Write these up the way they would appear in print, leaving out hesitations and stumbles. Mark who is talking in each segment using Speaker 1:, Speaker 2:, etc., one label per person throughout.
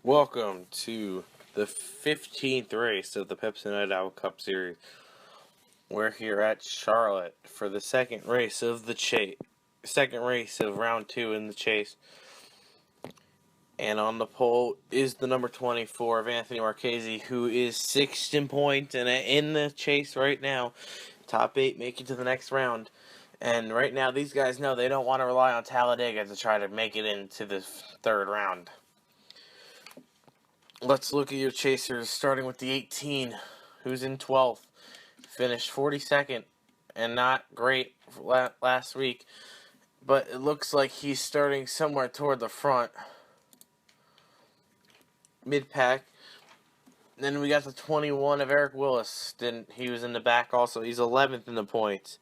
Speaker 1: Welcome to the 15th race of the Pepsi Night Cup Series. We're here at Charlotte for the second race of round 2 in the chase. And on the pole is the number 24 of Anthony Marchese, who is 6th in points and in the chase right now. Top 8 make it to the next round. And right now, these guys know they don't want to rely on Talladega to try to make it into the third round. Let's look at your chasers, starting with the 18, who's in 12th. Finished 42nd, and not great last week. But it looks like he's starting somewhere toward the front. Mid-pack. Then we got the 21 of Eric Willis. Then he was in the back also. He's 11th in the points.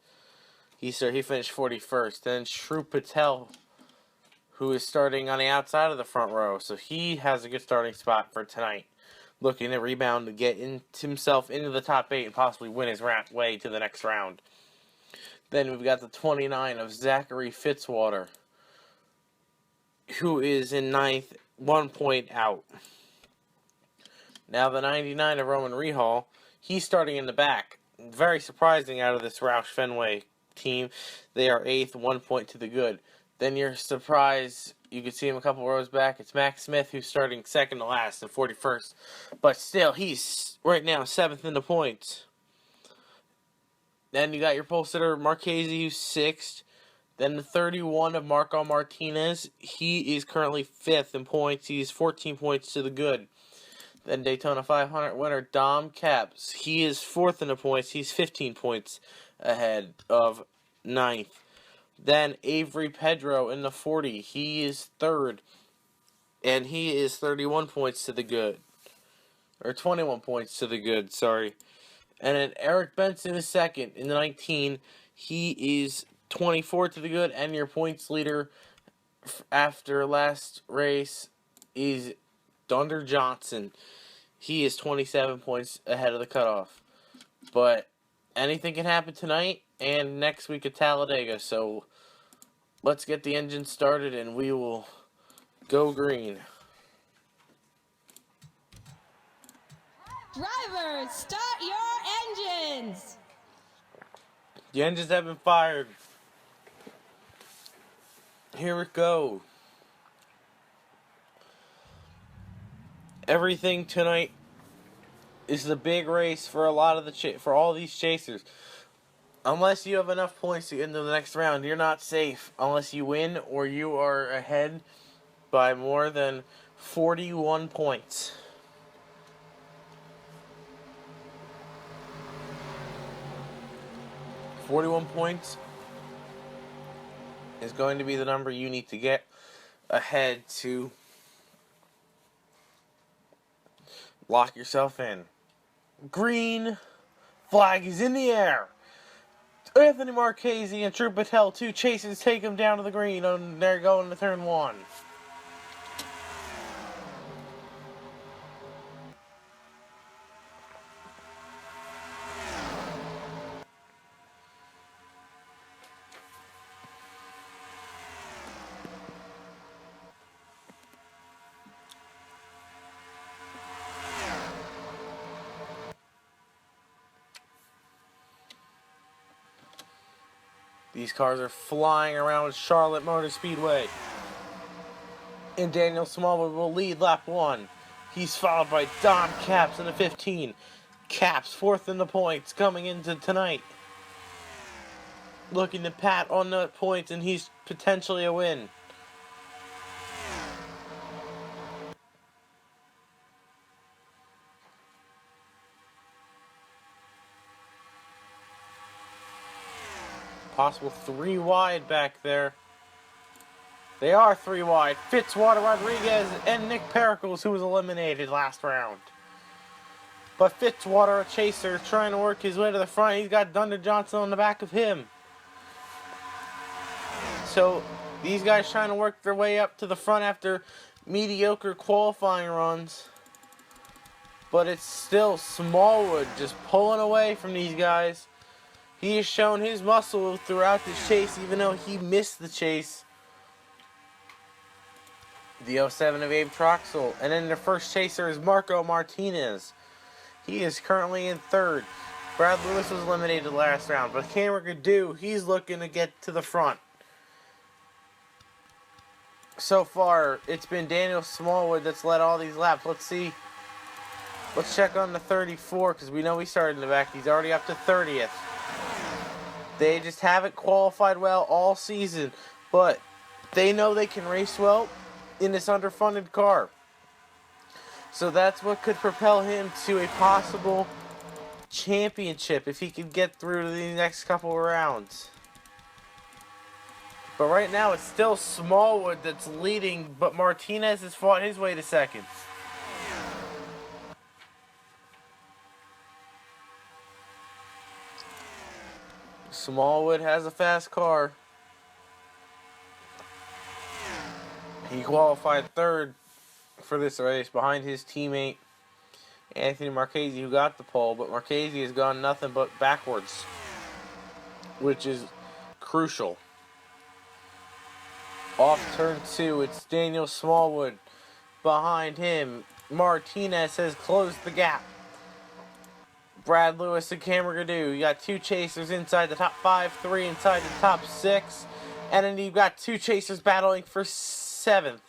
Speaker 1: He finished 41st. Then Shrew Patel, who is starting on the outside of the front row. So he has a good starting spot for tonight. Looking to rebound to get himself into the top 8 and possibly win his way to the next round. Then we've got the 29 of Zachary Fitzwater, who is in 9th, 1 point out. Now the 99 of Roman Rehal, he's starting in the back. Very surprising out of this Roush Fenway team. They are 8th, 1 point to the good. Then you're surprised, you can see him a couple rows back. It's Max Smith, who's starting second to last and 41st. But still, he's right now 7th in the points. Then you got your pole sitter, Marchese, who's 6th. Then the 31 of Marco Martinez. He is currently 5th in points. He's 14 points to the good. Then Daytona 500 winner, Dom Capps. He is 4th in the points. He's 15 points ahead of 9th. Then Avery Pedro in the 40. He is 3rd. And he is 31 points to the good. Or 21 points to the good, sorry. And then Eric Benson is 2nd in the 19. He is 24 to the good. And your points leader after last race is Dunder Johnson. He is 27 points ahead of the cutoff. But anything can happen tonight and next week at Talladega. So let's get the engine started and we will go green.
Speaker 2: Drivers, start your engines!
Speaker 1: The engines have been fired. Here we go. Everything tonight is the big race for a lot of for all these chasers. Unless you have enough points to get into the next round, you're not safe unless you win or you are ahead by more than 41 points. .41 points is going to be the number you need to get ahead to lock yourself in. Green flag is in the air. Anthony Marchese and Shrew Patel, 2 chasers, take him down to the green, and they're going to turn 1. These cars are flying around Charlotte Motor Speedway. And Daniel Smallwood will lead lap 1. He's followed by Dom Capps in the 15. Capps 4th in the points coming into tonight. Looking to pat on the points, and he's potentially a win. Possible 3 wide back there. They are 3 wide. Fitzwater, Rodriguez, and Nick Pericles, who was eliminated last round. But Fitzwater, a chaser, trying to work his way to the front. He's got Dunder Johnson on the back of him. So these guys trying to work their way up to the front after mediocre qualifying runs. But it's still Smallwood just pulling away from these guys. He has shown his muscle throughout this chase, even though he missed the chase. The 07 of Abe Troxel. And then the first chaser is Marco Martinez. He is currently in third. Brad Lewis was eliminated last round, but Cameron Gadu, he's looking to get to the front. So far, it's been Daniel Smallwood that's led all these laps. Let's see. Let's check on the 34, because we know he started in the back. He's already up to 30th. They just haven't qualified well all season, but they know they can race well in this underfunded car. So that's what could propel him to a possible championship if he could get through to the next couple of rounds. But right now it's still Smallwood that's leading, but Martinez has fought his way to second. Smallwood has a fast car. He qualified third for this race behind his teammate Anthony Marchese, who got the pole, but Marchese has gone nothing but backwards, which is crucial. Off turn 2, it's Daniel Smallwood. Behind him, Martinez has closed the gap. Brad Lewis and Cameron Gadu. You got two chasers inside the top 5, 3 inside the top 6. And then you've got two chasers battling for 7th.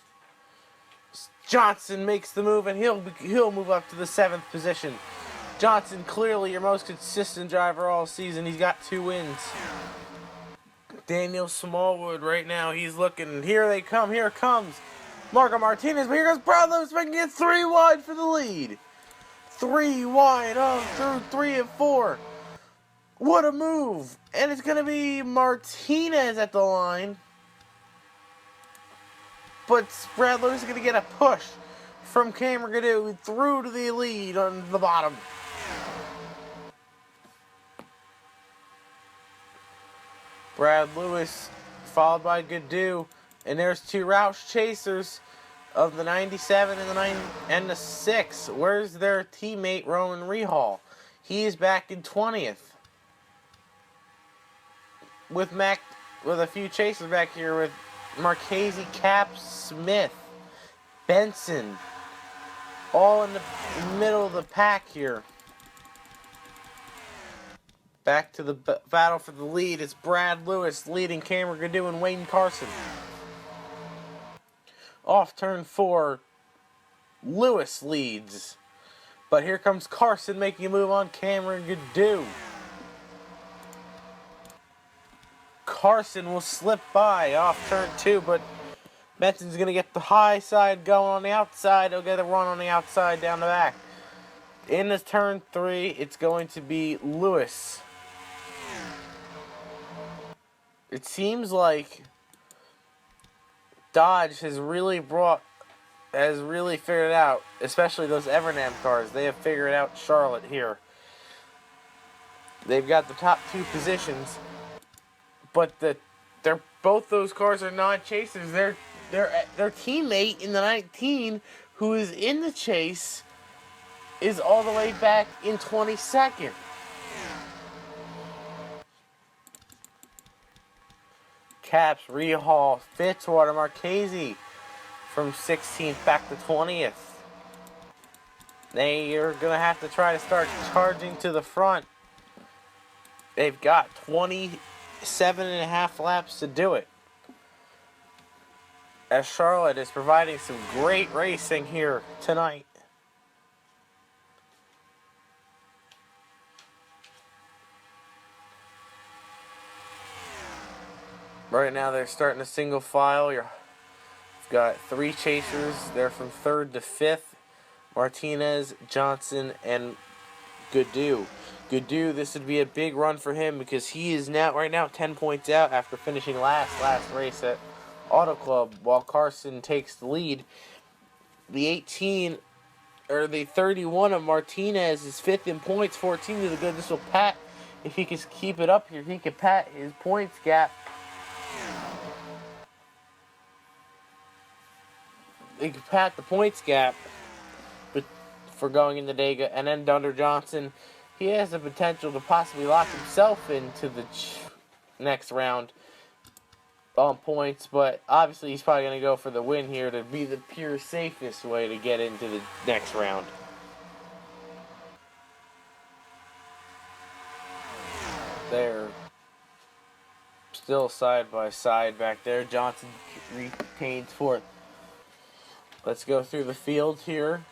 Speaker 1: Johnson makes the move, and he'll move up to the 7th position. Johnson, clearly your most consistent driver all season. He's got 2 wins. Daniel Smallwood right now, he's looking. Here they come. Here comes Marco Martinez. But here goes Brad Lewis making it 3 wide for the lead. 3 wide on through 3 and 4. What a move. And it's going to be Martinez at the line. But Brad Lewis is going to get a push from Cameron Gadu through to the lead on the bottom. Brad Lewis followed by Gadu. And there's 2 Roush chasers of the 97 and the 6. Where's their teammate Roman Rehal? He is back in 20th. With a few chasers back here with Marchese, Cap, Smith, Benson, all in the middle of the pack here. Back to the battle for the lead. It's Brad Lewis leading Cameron Gadu and Wayne Carson. Off turn 4, Lewis leads. But here comes Carson making a move on Cameron Gadu. Carson will slip by off turn 2, but Benson's going to get the high side going on the outside. He'll get a run on the outside down the back. In this turn 3, it's going to be Lewis. It seems like Dodge has really figured out, especially those Evernham cars. They have figured out Charlotte here. They've got the top 2 positions, but both those cars are not chasers. Their teammate in the 19, who is in the chase, is all the way back in 22nd. Caps, Rehal, Fitzwater, Marchese from 16th back to 20th. They are going to have to try to start charging to the front. They've got 27.5 laps to do it, as Charlotte is providing some great racing here tonight. Right now they're starting a single file. You've got 3 chasers. They're from 3rd to 5th. Martinez, Johnson, and Gadu. Gadu, this would be a big run for him because he is right now 10 points out after finishing last race at Auto Club, while Carson takes the lead. The 31 of Martinez is 5th in points, 14 to the good. This will pat, if he can keep it up here, he can pat his points gap. He can pat the points gap for going into Talladega. And then Dunder Johnson, he has the potential to possibly lock himself into the next round on points, but obviously he's probably going to go for the win here to be the pure safest way to get into the next round. They're still side by side back there. Johnson retains fourth. Let's go through the field here.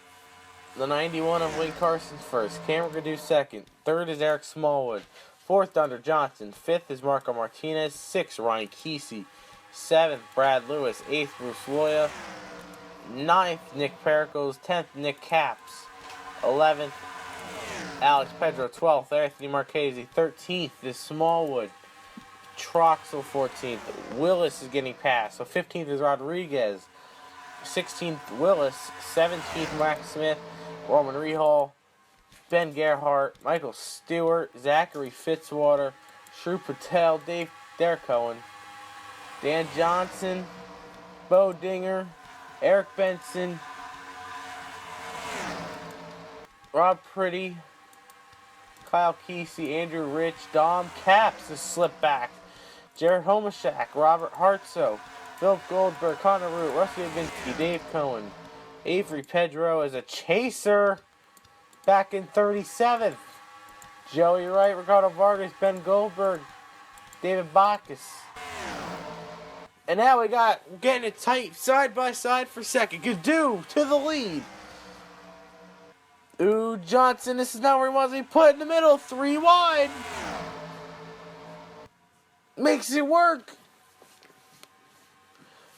Speaker 1: The 91 of Wayne Carson's first. Cameron Gadu second. Third is Eric Smallwood. Fourth, Thunder Johnson. Fifth is Marco Martinez. Sixth, Ryan Kesey. Seventh, Brad Lewis. Eighth, Bruce Loya. Ninth, Nick Pericles. 10th, Nick Capps. 11th, Alex Pedro. 12th, Anthony Marchese. 13th is Smallwood. Troxel 14th. Willis is getting passed. So 15th is Rodriguez. 16th, Willis. 17th, Max Smith. Roman Rehal. Ben Gerhardt. Michael Stewart. Zachary Fitzwater. Shrew Patel. Derek Cohen. Dan Johnson. Bo Dinger. Eric Benson. Rob Pretty. Kyle Kesey. Andrew Rich. Dom Capps is slipped back. Jared Homashak. Robert Hartsoe. Philip Goldberg. Connor Root. Rusty Oginski. Dave Cohen. Avery Pedro as a chaser. Back in 37th. Joey Wright. Ricardo Vargas. Ben Goldberg. David Bacchus. And now we're getting it tight side by side for second. Gadu to the lead. Ooh, Johnson. This is not where he wants to be put in the middle. 3 wide. Makes it work.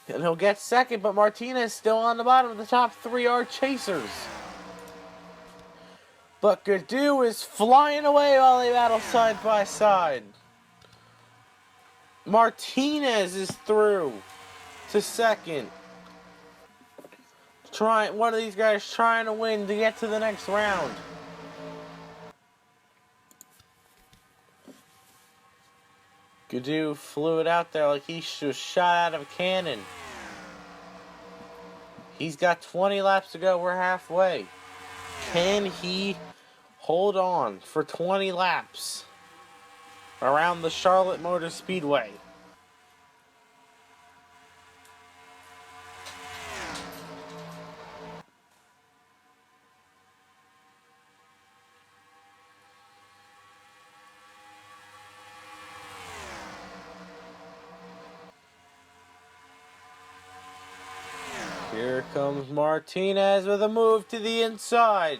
Speaker 1: And he'll get second, but Martinez still on the bottom of the top 3 are chasers. But Gadu is flying away while they battle side by side. Martinez is through to second. One of these guys trying to win to get to the next round. Gadu flew it out there like he was shot out of a cannon. He's got 20 laps to go. We're halfway. Can he hold on for 20 laps around the Charlotte Motor Speedway? Here comes Martinez with a move to the inside.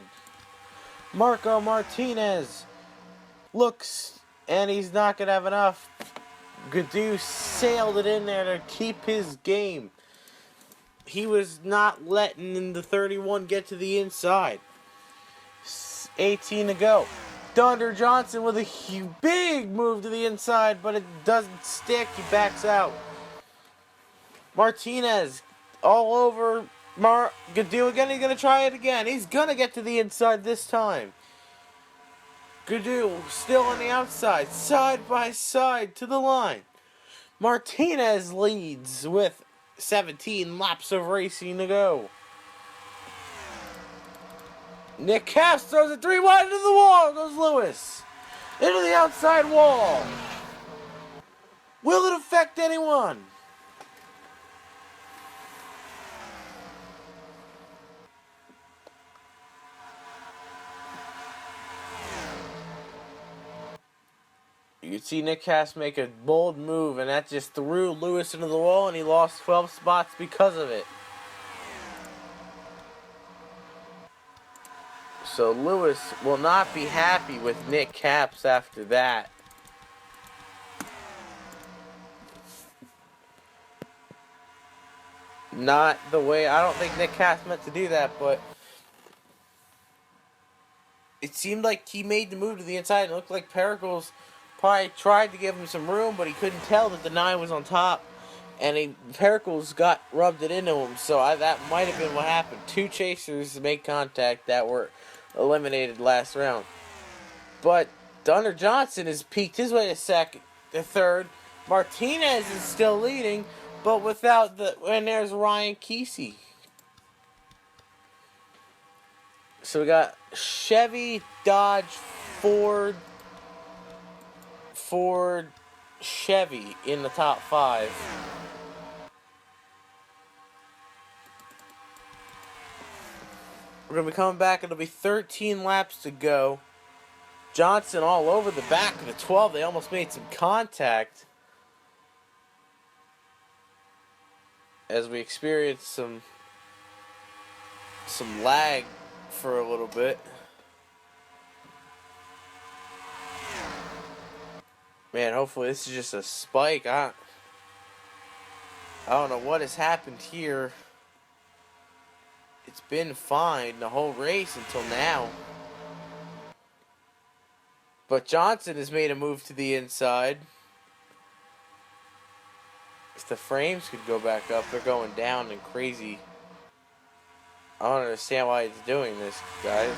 Speaker 1: Marco Martinez looks, and he's not going to have enough. Gadu sailed it in there to keep his game. He was not letting the 31 get to the inside. 18 to go. Thunder Johnson with a big move to the inside, but it doesn't stick. He backs out. Martinez all over Gadu again. He's going to try it again. He's going to get to the inside this time. Gadu still on the outside, side by side to the line. Martinez leads with 17 laps of racing to go. Nick Capps throws it 3 wide into the wall. Goes Lewis. Into the outside wall. Will it affect anyone? You could see Nick Capps make a bold move, and that just threw Lewis into the wall, and he lost 12 spots because of it. So Lewis will not be happy with Nick Capps after that. Not the way, I don't think Nick Capps meant to do that, but it seemed like he made the move to the inside, and it looked like Pericles probably tried to give him some room, but he couldn't tell that the 9 was on top, and Pericles rubbed it into him, so that might have been what happened. 2 chasers made contact that were eliminated last round. But Thunder Johnson has peaked his way to third. Martinez is still leading, but without and there's Ryan Kesey. So we got Chevy, Dodge, Ford, Chevy in the top 5. We're going to be coming back. It'll be 13 laps to go. Johnson all over the back of the 12. They almost made some contact as we experienced some lag for a little bit. Man, hopefully this is just a spike. I don't know what has happened here. It's been fine the whole race until now. But Johnson has made a move to the inside. If the frames could go back up, they're going down and crazy. I don't understand why it's doing this, guys.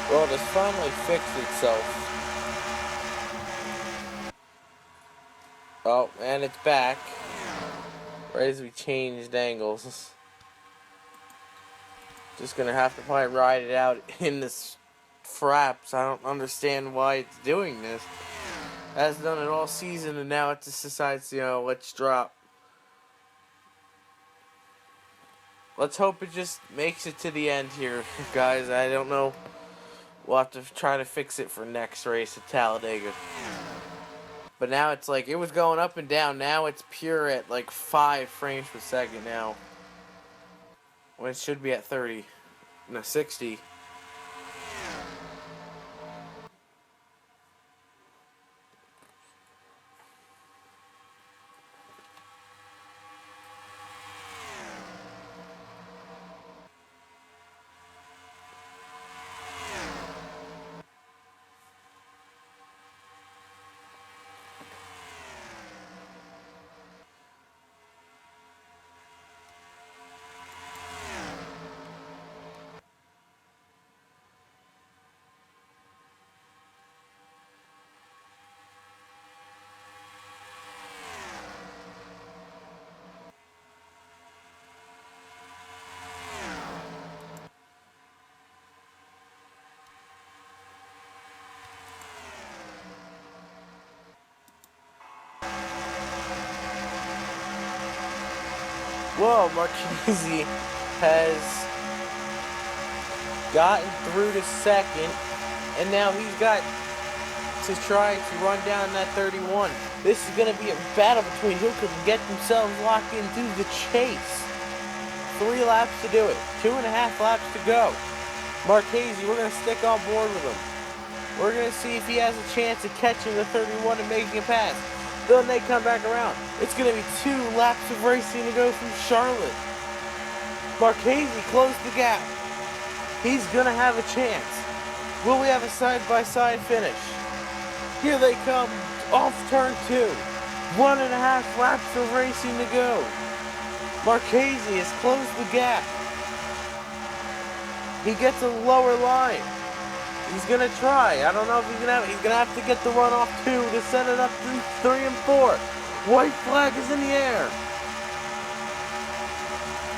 Speaker 1: Well, it has finally fixed itself. Oh, and it's back. Right as we changed angles. Just gonna have to probably ride it out in this fraps. I don't understand why it's doing this. It has done it all season, and now it just decides, let's drop. Let's hope it just makes it to the end here, guys. I don't know. We'll have to try to fix it for next race at Talladega. But now it's like, it was going up and down. Now it's pure at like 5 frames per second now. When it should be at 30. No, 60. Whoa, Marchese has gotten through to second, and now he's got to try to run down that 31. This is going to be a battle between who can get themselves locked into the chase. 3 laps to do it. 2.5 laps to go. Marchese, we're going to stick on board with him. We're going to see if he has a chance of catching the 31 and making a pass. Then they come back around. It's going to be 2 laps of racing to go from Charlotte. Marchese closed the gap. He's going to have a chance. Will we have a side-by-side finish? Here they come off turn 2. 1.5 laps of racing to go. Marchese has closed the gap. He gets a lower line. He's going to try. I don't know if he's going to have to get the run off 2 to set it up to 3 and 4. White flag is in the air.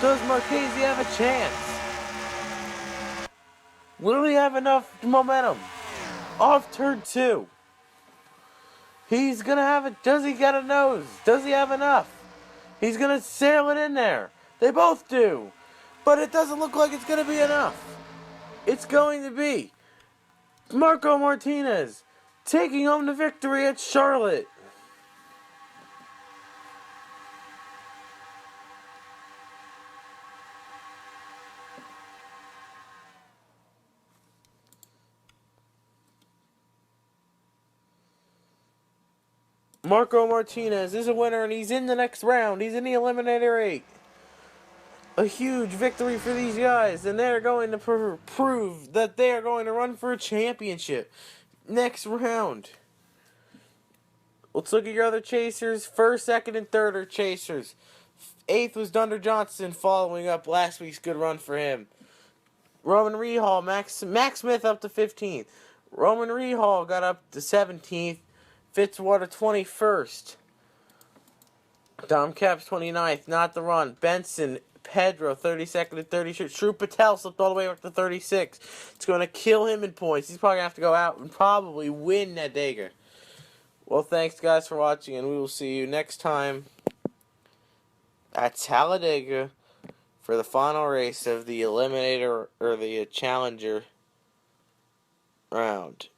Speaker 1: Does Marchese have a chance? Will he have enough momentum? Off turn 2. He's going to have it. Does he get a nose? Does he have enough? He's going to sail it in there. They both do. But it doesn't look like it's going to be enough. It's going to be Marco Martinez taking home the victory at Charlotte. Marco Martinez is a winner, and he's in the next round. He's in the Eliminator 8. A huge victory for these guys, and they're going to prove that they are going to run for a championship. Next round. Let's look at your other chasers. First, second, and third are chasers. 8th was Dunder Johnson, following up last week's good run for him. Roman Rehal, Max Smith up to 15th. Roman Rehal got up to 17th. Fitzwater 21st. Dom Capps 29th. Not the run. Benson, Pedro 32nd and 33rd. Shrew Patel slipped all the way up to 36. It's going to kill him in points. He's probably going to have to go out and probably win Talladega. Well, thanks guys for watching, and we will see you next time at Talladega for the final race of the Eliminator or the Challenger round.